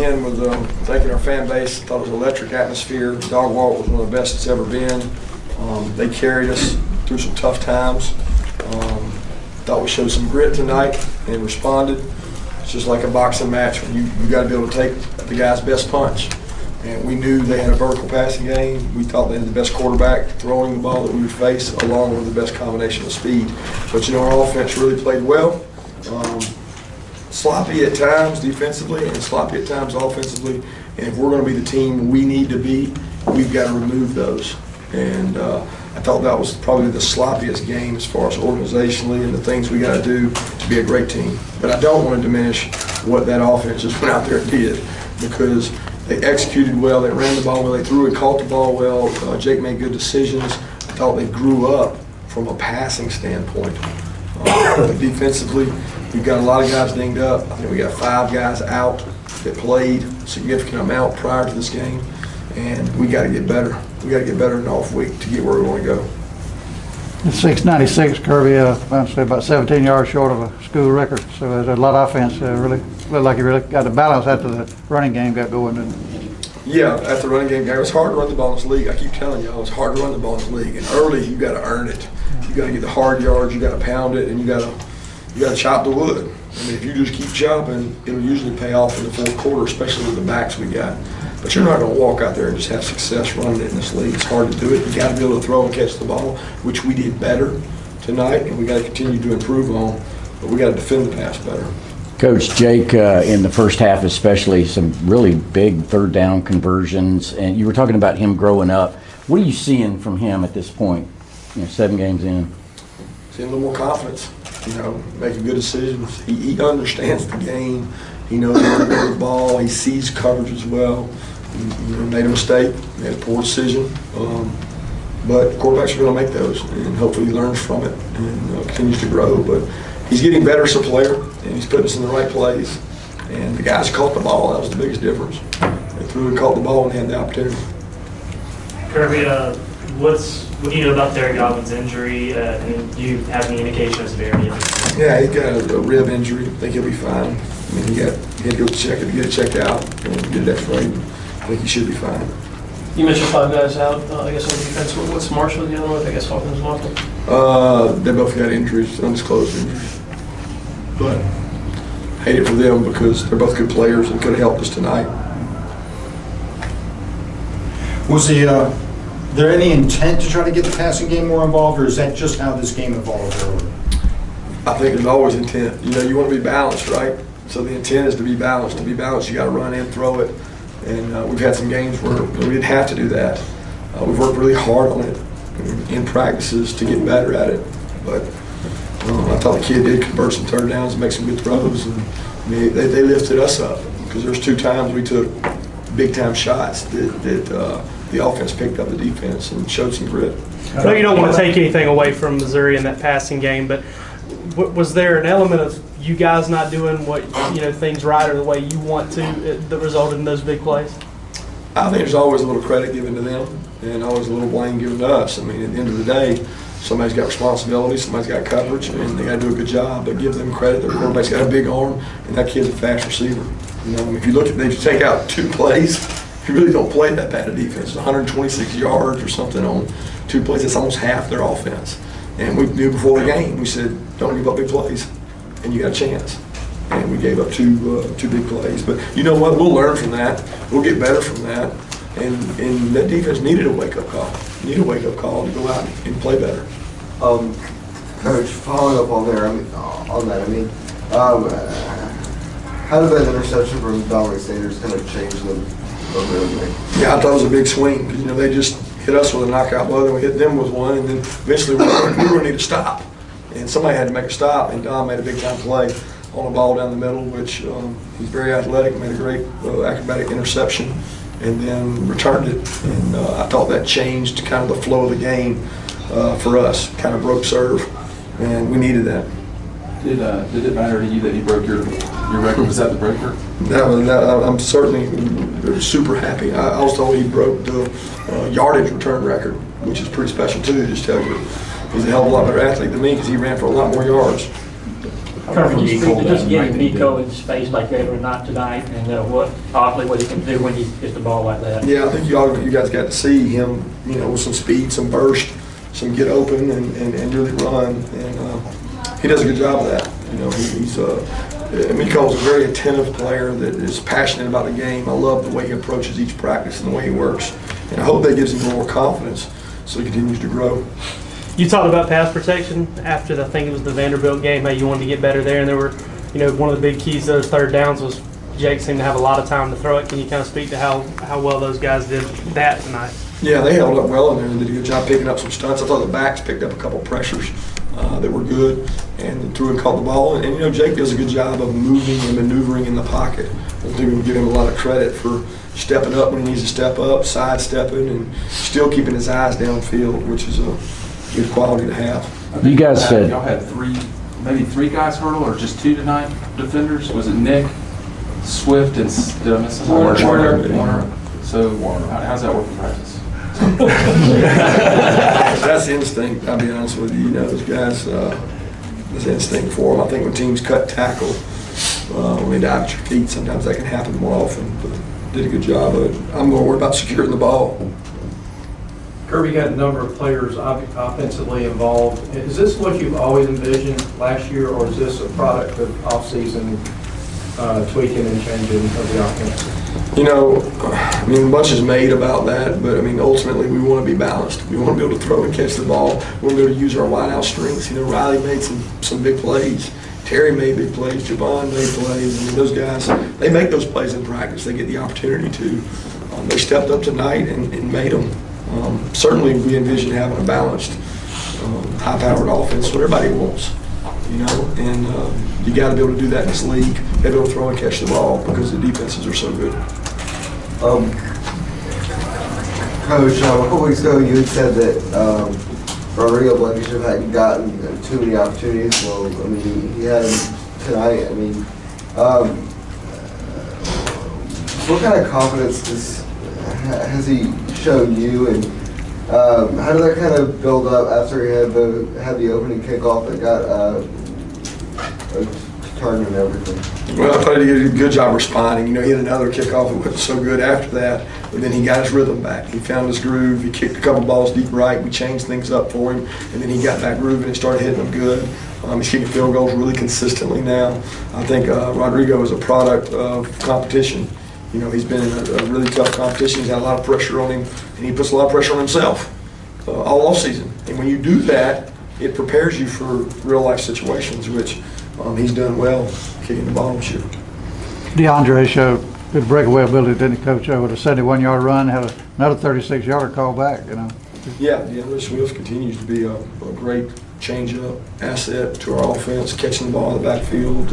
begin with thanking our fan base. I thought it was an electric atmosphere. The dog walk was one of the best it's ever been. They carried us through some tough times. Thought we showed some grit tonight and responded. It's just like a boxing match when you got to be able to take the guy's best punch. And we knew they had a vertical passing game. We thought they had the best quarterback throwing the ball that we would face, along with the best combination of speed. But you know, our offense really played well. Sloppy at times defensively and sloppy at times offensively. And if we're going to be the team we need to be, we've got to remove those. And I thought that was probably the sloppiest game as far as organizationally and the things we got to do to be a great team. But I don't want to diminish what that offense just went out there and did, because they executed well, they ran the ball well, they threw and caught the ball well. Jake made good decisions. I thought they grew up from a passing standpoint. Defensively, we've got a lot of guys dinged up. I think we got 5 guys out that played a significant amount prior to this game, and we got to get better. We got to get better in the off week to get where we want to go. It's 696, Kirby, I'd say about 17 yards short of a school record. So there's a lot of offense. Really looked like you really got the balance after the running game got going. Yeah, after the running game, it was hard to run the ball in this league. I keep telling you, it's hard to run the ball in this league. And early, you got to earn it. You got to get the hard yards. You got to pound it, and you got to chop the wood. I mean, if you just keep chopping, it'll usually pay off in the fourth quarter, especially with the backs we got. But you're not going to walk out there and just have success running it in this league. It's hard to do it. You got to be able to throw and catch the ball, which we did better tonight, and we got to continue to improve on. But we got to defend the pass better. Coach, Jake, in the first half especially, some really big third down conversions, and you were talking about him growing up. What are you seeing from him at this point, 7 games in? Seeing a little more confidence, making good decisions. He understands the game. He knows where to go with the ball. He sees coverage as well. He made a mistake, made a poor decision. But quarterbacks are going to make those, and hopefully he learns from it and continues to grow. But he's getting better as a player, and he's putting us in the right place. And the guys caught the ball. That was the biggest difference. They threw and caught the ball when they had the opportunity. Kirby, what do you know about Derek Godwin's injury? And do you have any indication of severity? Yeah, he got a rib injury. I think he'll be fine. I mean, he had to go check it to get it checked out and get it x-rayed. I think he should be fine. You mentioned 5 guys out, I guess, on defense. What's Marshall, the other one? I guess Hawkins Marshall? They both got injuries, undisclosed injuries. But I hate it for them because they're both good players and could have helped us tonight. Was there any intent to try to get the passing game more involved, or is that just how this game evolved early? I think there's always intent. You want to be balanced, right? So the intent is to be balanced. To be balanced, you got to run and throw it. And we've had some games where we didn't have to do that. We've worked really hard on it in practices to get better at it. But I thought the kid did convert some third downs and make some good throws. And they lifted us up, because there's 2 times we took big-time shots that the offense picked up the defense and showed some grit. I know you don't want to take anything away from Missouri in that passing game, but was there an element of you guys not doing what things right or the way you want to that resulted in those big plays? I think there's always a little credit given to them and always a little blame given to us. I mean, at the end of the day, somebody's got responsibility, somebody's got coverage, and they got to do a good job. But give them credit. Their quarterback's got a big arm, and that kid's a fast receiver. If you take out 2 plays, you really don't play that bad a defense. It's 126 yards or something on 2 plays. It's almost half their offense. And we knew before the game, we said, don't give up big plays, and you got a chance. And we gave up two big plays. But you know what? We'll learn from that. We'll get better from that. And that defense needed a wake-up call. Need a wake-up call to go out and play better. Coach, following up on there, how did that interception from Dominic Sanders kind of change them? Yeah, I thought it was a big swing. They just hit us with a knockout blow, then we hit them with one, and then eventually we were going to need to stop. And somebody had to make a stop, and Dom made a big-time play on a ball down the middle, which he's very athletic, made a great acrobatic interception, and then returned it. And I thought that changed kind of the flow of the game for us, kind of broke serve, and we needed that. Did it matter to you that he broke your record? Was that the breaker? I'm certainly super happy. I was told he broke the yardage return record, which is pretty special too. Just tell you, he's a hell of a lot better athlete than me because he ran for a lot more yards. How Kirby, can you speak to just getting Nico in space like they were not tonight, and what he can do when he hits the ball like that? Yeah, I think you guys got to see him, with some speed, some burst, some get open, and really run. And he does a good job of that. Miko's a very attentive player that is passionate about the game. I love the way he approaches each practice and the way he works. And I hope that gives him more confidence so he continues to grow. You talked about pass protection after I think it was the Vanderbilt game, how you wanted to get better there, and there were, one of the big keys to those third downs was Jake seemed to have a lot of time to throw it. Can you kind of speak to how well those guys did that tonight? Yeah, they held up well in there and did a good job picking up some stunts. I thought the backs picked up a couple pressures that were good and threw and caught the ball. And Jake does a good job of moving and maneuvering in the pocket. I think we give him a lot of credit for stepping up when he needs to step up, sidestepping, and still keeping his eyes downfield, which is a good quality to have. You guys said y'all had maybe three guys hurdle, or just two tonight? Defenders? Was it Nick, Swift, and did I miss somebody? Warner. So how's that work in practice? That's instinct. I'll be honest with you. Those guys, that's instinct for them. I think when teams cut tackle, when they dive at your feet, sometimes that can happen more often. But did a good job of it. I'm more worried about securing the ball. Kirby got a number of players offensively involved. Is this what you've always envisioned last year, or is this a product of off-season tweaking and changing of the offense? Much is made about that, but ultimately we want to be balanced. We want to be able to throw and catch the ball. We want to be able to use our wideout strengths. Riley made some big plays. Terry made big plays. Javon made plays. Those guys, they make those plays in practice. They get the opportunity to. They stepped up tonight and made them. Certainly, we envision having a balanced, high-powered offense, what everybody wants, and you got to be able to do that in this league. Be able to throw and catch the ball because the defenses are so good. Coach, a couple weeks ago, you had said that Rodrigo Blankenship hadn't gotten too many opportunities. Well, he had them tonight. What kind of confidence has he shown you, and how did that kind of build up after he had the opening kickoff that got a target and everything? Well, I thought he did a good job responding. He had another kickoff that wasn't so good after that, but then he got his rhythm back. He found his groove. He kicked a couple balls deep right. We changed things up for him, and then he got back grooving and started hitting them good. He's kicking field goals really consistently now. I think Rodrigo is a product of competition. He's been in a really tough competition. He's had a lot of pressure on him, and he puts a lot of pressure on himself all off season. And when you do that, it prepares you for real life situations, which he's done well kicking the ball this year. DeAndre showed good breakaway ability, didn't he, Coach? With a 71-yard run, had another 36-yarder call back. Yeah, DeAndre Swift continues to be a great change-up asset to our offense, catching the ball in the backfield,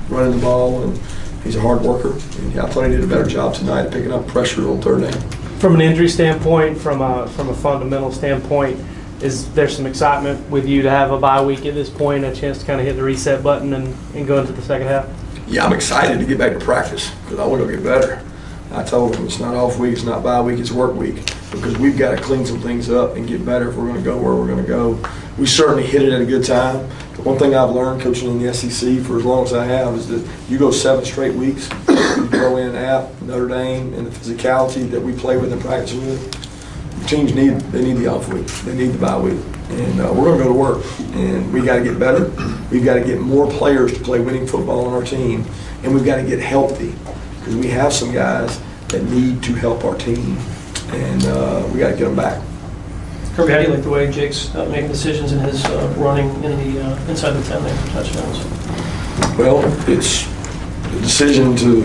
running the ball, and he's a hard worker. And I thought he did a better job tonight of picking up pressure on third down. From an injury standpoint, from a fundamental standpoint, is there some excitement with you to have a bye week at this point, a chance to kind of hit the reset button and go into the second half? Yeah, I'm excited to get back to practice because I want to get better. I told him it's not off week, it's not bye week, it's work week, because we've got to clean some things up and get better if we're going to go where we're going to go. We certainly hit it at a good time. The one thing I've learned coaching in the SEC for as long as I have is that you go 7 straight weeks, you throw in App, Notre Dame, and the physicality that we play with and practice with, teams need the off week. They need the bye week. And we're going to go to work. And we got to get better. We've got to get more players to play winning football on our team. And we've got to get healthy, because we have some guys that need to help our team. And we got to get them back. Kirby, how do you like the way Jake's making decisions in his running in the inside the 10 there for touchdowns? Well, it's the decision to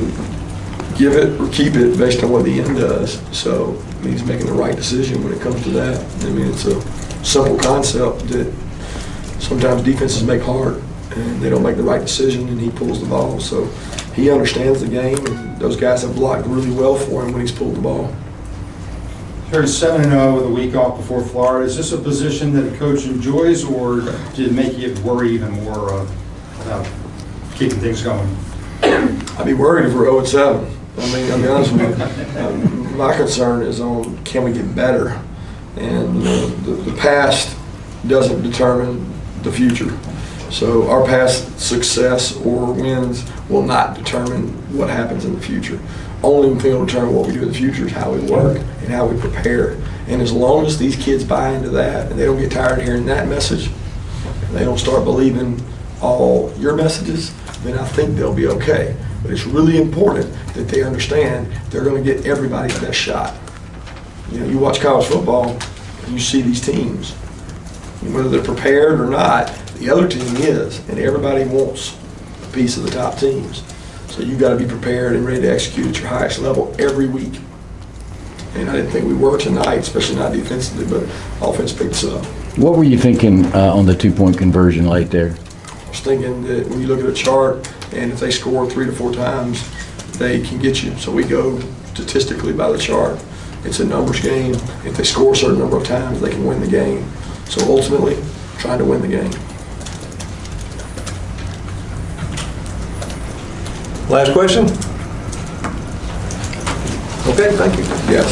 give it or keep it based on what the end does. So he's making the right decision when it comes to that. It's a simple concept that sometimes defenses make hard, and they don't make the right decision, and he pulls the ball. So he understands the game, and those guys have blocked really well for him when he's pulled the ball. Heard 7-0 with a week off before Florida. Is this a position that a coach enjoys, or did it make you worry even more about keeping things going? I'd be worried if we're 0-7. I'll be honest with you. My concern is on, can we get better? And the past doesn't determine the future. So our past success or wins will not determine what happens in the future. Only thing that will determine what we do in the future is how we work and how we prepare. And as long as these kids buy into that and they don't get tired of hearing that message, they don't start believing all your messages, then I think they'll be okay. But it's really important that they understand they're going to get everybody's best shot. You know, you watch college football, and you see these teams. Whether they're prepared or not, the other team is, and everybody wants a piece of the top teams. So you've got to be prepared and ready to execute at your highest level every week. And I didn't think we were tonight, especially not defensively, but offense picked us up. What were you thinking on the 2-point conversion late there? I was thinking that when you look at a chart, and if they score 3 to 4 times, they can get you. So we go statistically by the chart. It's a numbers game. If they score a certain number of times, they can win the game. So ultimately, trying to win the game. Last question? Okay, thank you. Yes.